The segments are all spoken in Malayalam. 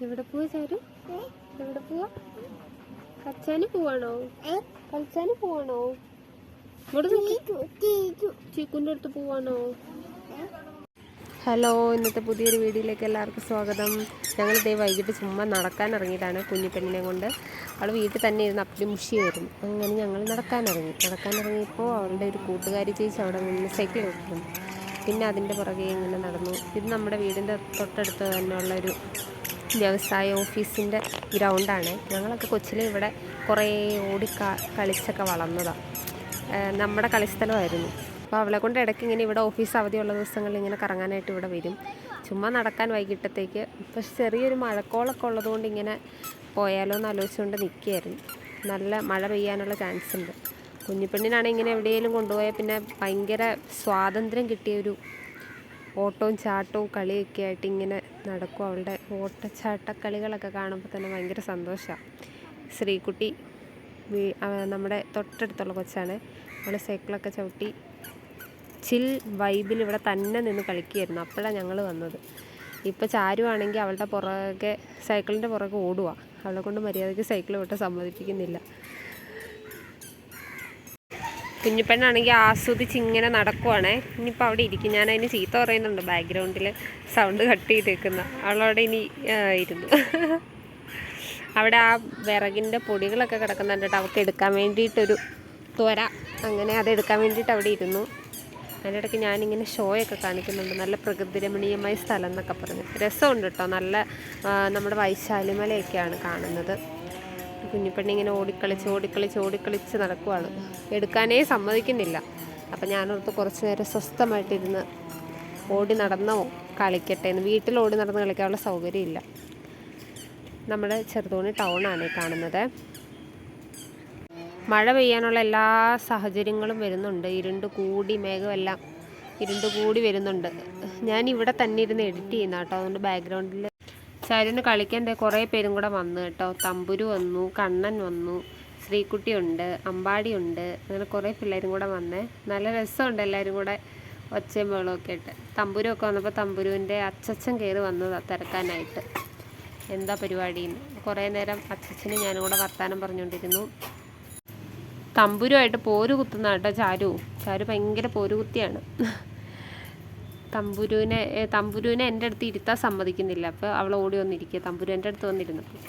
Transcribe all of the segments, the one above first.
എവിടെ പോവാ ചാരു? എവിടെ പോവാ? കളിച്ചാന് പോവാണോ? കളിച്ചാന് പോവാണോ? ചീക്കുൻ്റെ അടുത്ത് പോവാണോ? ഹലോ, ഇന്നത്തെ പുതിയൊരു വീഡിയോയിലേക്ക് എല്ലാവർക്കും സ്വാഗതം. ഞങ്ങൾ ഇതേ വൈകിട്ട് ചുമ്മാ നടക്കാൻ ഇറങ്ങിയിട്ടാണ് കുഞ്ഞിപ്പെണ്ണിനെ കൊണ്ട്. അവൾ വീട്ടിൽ തന്നെ ഇരുന്ന് അപ്പടി മുഷിയായിരുന്നു. അങ്ങനെ ഞങ്ങൾ നടക്കാനിറങ്ങിയപ്പോൾ അവളുടെ ഒരു കൂട്ടുകാരി ചേച്ചി അവിടെ നിന്ന് സൈക്കിൾ ഓടിക്കുന്നു. പിന്നെ അതിൻ്റെ പുറകെ ഇങ്ങനെ നടന്നു. ഇത് നമ്മുടെ വീടിൻ്റെ തൊട്ടടുത്ത് തന്നെയുള്ള ഒരു വ്യവസായ ഓഫീസിൻ്റെ ഗ്രൗണ്ടാണ്. ഞങ്ങളൊക്കെ കൊച്ചിലെ ഇവിടെ കുറേ കളിച്ചൊക്കെ വളർന്നതാണ്. നമ്മുടെ കളിസ്ഥലമായിരുന്നു. അപ്പോൾ അവളെ കൊണ്ട് ഇടയ്ക്ക് ഇങ്ങനെ ഇവിടെ ഓഫീസ് അവധിയുള്ള ദിവസങ്ങളിൽ ഇങ്ങനെ കറങ്ങാനായിട്ട് ഇവിടെ വരും. ചുമ്മാ നടക്കാൻ വൈകിട്ടത്തേക്ക്. പക്ഷെ ചെറിയൊരു മഴക്കോളൊക്കെ ഉള്ളതുകൊണ്ട് ഇങ്ങനെ പോയാലോ എന്ന് ആലോചിച്ചുകൊണ്ട് നിൽക്കുകയായിരുന്നു. നല്ല മഴ പെയ്യാനുള്ള ചാൻസ് ഉണ്ട്. കുഞ്ഞിപ്പെണ്ണിനാണെങ്കിൽ ഇങ്ങനെ എവിടെയെങ്കിലും കൊണ്ടുപോയാൽ പിന്നെ ഭയങ്കര സ്വാതന്ത്ര്യം കിട്ടിയൊരു ഓട്ടവും ചാട്ടവും കളിയൊക്കെ ആയിട്ട് ഇങ്ങനെ നടക്കും. അവളുടെ ഓട്ടച്ചാട്ടക്കളികളൊക്കെ കാണുമ്പോൾ തന്നെ ഭയങ്കര സന്തോഷമാണ്. ശ്രീകുട്ടി നമ്മുടെ തൊട്ടടുത്തുള്ള കൊച്ചാണ്. അവൾ സൈക്കിളൊക്കെ ചവിട്ടി ചിൽ വൈബിൽ ഇവിടെ തന്നെ നിന്ന് കളിക്കുകയായിരുന്നു. അപ്പോഴാണ് ഞങ്ങൾ വന്നത്. ഇപ്പോൾ ചാരുവാണെങ്കിൽ അവളുടെ പുറകെ സൈക്കിളിൻ്റെ പുറകെ ഓടുക. അവളെ കൊണ്ട് മര്യാദയ്ക്ക് സൈക്കിൾ വിട്ട് സമ്മതിപ്പിക്കുന്നില്ല. കുഞ്ഞിപ്പെണ്ണാണെങ്കിൽ ആസ്വദിച്ച് ഇങ്ങനെ നടക്കുവാണേ. ഇനിയിപ്പോൾ അവിടെ ഇരിക്കും. ഞാൻ അതിന് ചീത്ത പറയുന്നുണ്ട്, ബാക്ക്ഗ്രൗണ്ടിൽ സൗണ്ട് കട്ട് ചെയ്തേക്കുന്ന. അവളവിടെ ഇനി ഇരുന്നു. അവിടെ ആ വിറകിൻ്റെ പൊടികളൊക്കെ കിടക്കുന്നുണ്ട്. അവൾക്ക് എടുക്കാൻ വേണ്ടിയിട്ടൊരു ത്വര. അങ്ങനെ അതെടുക്കാൻ വേണ്ടിയിട്ട് അവിടെ ഇരുന്നു. അതിൻ്റെ ഇടയ്ക്ക് ഞാനിങ്ങനെ ഷോയൊക്കെ കാണിക്കുന്നുണ്ട്. നല്ല പ്രകൃതി രമണീയമായ സ്ഥലം എന്നൊക്കെ പറഞ്ഞ് രസമുണ്ട് കേട്ടോ. നല്ല നമ്മുടെ വൈശാലിമലയൊക്കെയാണ് കാണുന്നത്. കുഞ്ഞിപ്പെണ്ണി ഇങ്ങനെ ഓടിക്കളിച്ച് നടക്കുവാണ്. എടുക്കാനേ സമ്മതിക്കുന്നില്ല. അപ്പം ഞാനോർത്ത് കുറച്ച് നേരം സ്വസ്ഥമായിട്ടിരുന്ന് ഓടി നടന്നോ കളിക്കട്ടെ എന്ന്. വീട്ടിൽ ഓടി നടന്ന് കളിക്കാനുള്ള സൗകര്യമില്ല. നമ്മുടെ ചെറുതോണി ടൗണാണ് കാണുന്നത്. മഴ പെയ്യാനുള്ള എല്ലാ സാഹചര്യങ്ങളും വരുന്നുണ്ട്. മേഘമെല്ലാം ഇരുണ്ട് കൂടി വരുന്നുണ്ട്. ഞാൻ ഇവിടെ തന്നെ ഇരുന്ന് എഡിറ്റ് ചെയ്യുന്ന കേട്ടോ. അതുകൊണ്ട് ബാക്ക്ഗ്രൗണ്ടിൽ ചാരുവിന് കളിക്കാൻ കുറേ പേരും കൂടെ വന്നു കേട്ടോ. തമ്പുരു വന്നു, കണ്ണൻ വന്നു, ശ്രീകുട്ടിയുണ്ട്, അമ്പാടിയുണ്ട്. അങ്ങനെ കുറേ പിള്ളേരും കൂടെ വന്നേ. നല്ല രസമുണ്ട് എല്ലാവരും കൂടെ ഒച്ചയും ബഹളമൊക്കെ ഇട്ട്. തമ്പുരുമൊക്കെ വന്നപ്പോൾ തമ്പുരുവിൻ്റെ അച്ചച്ചൻ കയറി വന്നതാണ് തിരക്കാനായിട്ട്. എന്താ പരിപാടിയെന്ന്. കുറേ നേരം അച്ചച്ചനും ഞാനും കൂടെ വർത്താനം പറഞ്ഞുകൊണ്ടിരുന്നു. തമ്പുരുമായിട്ട് പോര് കുത്തുന്ന കേട്ടോ ചാരു ഭയങ്കര പോരുകുത്തിയാണ്. തമ്പുരുവിനെ എൻ്റെ അടുത്ത് ഇരുത്താൻ സമ്മതിക്കുന്നില്ല. അപ്പോൾ അവൾ ഓടി വന്നിരിക്കുക. തമ്പുരു എൻ്റെ അടുത്ത് വന്നിരുന്നപ്പോൾ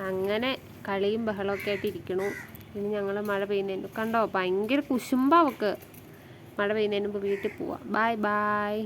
അങ്ങനെ കളിയും ബഹളമൊക്കെ ആയിട്ട് ഇരിക്കണു. ഇനി ഞങ്ങൾ മഴ പെയ്യുന്നതിന് കണ്ടോ ഭയങ്കര കുശുമ്പാവൊക്കെ. മഴ പെയ്യുന്നതിന് മുമ്പ് വീട്ടിൽ പോവാം. ബായ്.